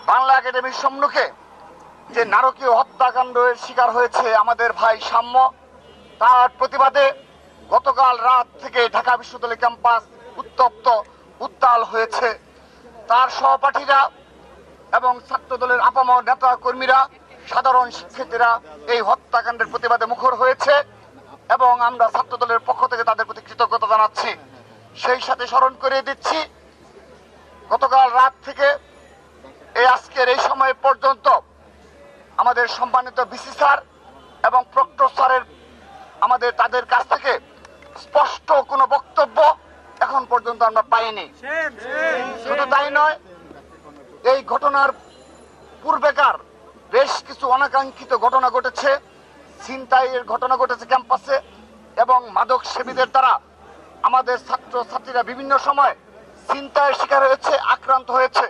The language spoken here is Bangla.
বাংলা একাডেমির সম্মুখে যে নারকীয় হত্যাকাণ্ডের শিকার হয়েছে আমাদের ভাই সাম্য, তার প্রতিবাদে গতকাল রাত থেকে ঢাকা বিশ্ববিদ্যালয় ক্যাম্পাস উত্তপ্ত উত্তাল হয়েছে। তার সহপাঠীরা এবং ছাত্রদলের আপামর নেতা কর্মীরা, সাধারণ শিক্ষার্থীরা এই হত্যাকাণ্ডের প্রতিবাদে মুখর হয়েছে এবং আমরা ছাত্রদলের পক্ষ থেকে তাদের প্রতি কৃতজ্ঞতা জানাচ্ছি। সেই সাথে স্মরণ করিয়ে দিচ্ছি, গতকাল রাত থেকে আজকের এই সময় পর্যন্ত আমাদের সম্মানিত ভিসি স্যার এবং প্রক্টর স্যারের তাদের কাছ থেকে স্পষ্ট কোনো বক্তব্য এখন পর্যন্ত আমরা পাইনি। শুধু তাই নয়, এই ঘটনার পূর্বেকার বেশ কিছু অনাকাঙ্ক্ষিত ঘটনা ঘটেছে। ছিনতাইয়ের ঘটনা ঘটেছে ক্যাম্পাসে এবং মাদক সেবীদের দ্বারা আমাদের ছাত্র ছাত্রীরা বিভিন্ন সময় ছিনতাইয়ের শিকার হয়েছে, আক্রান্ত হয়েছে।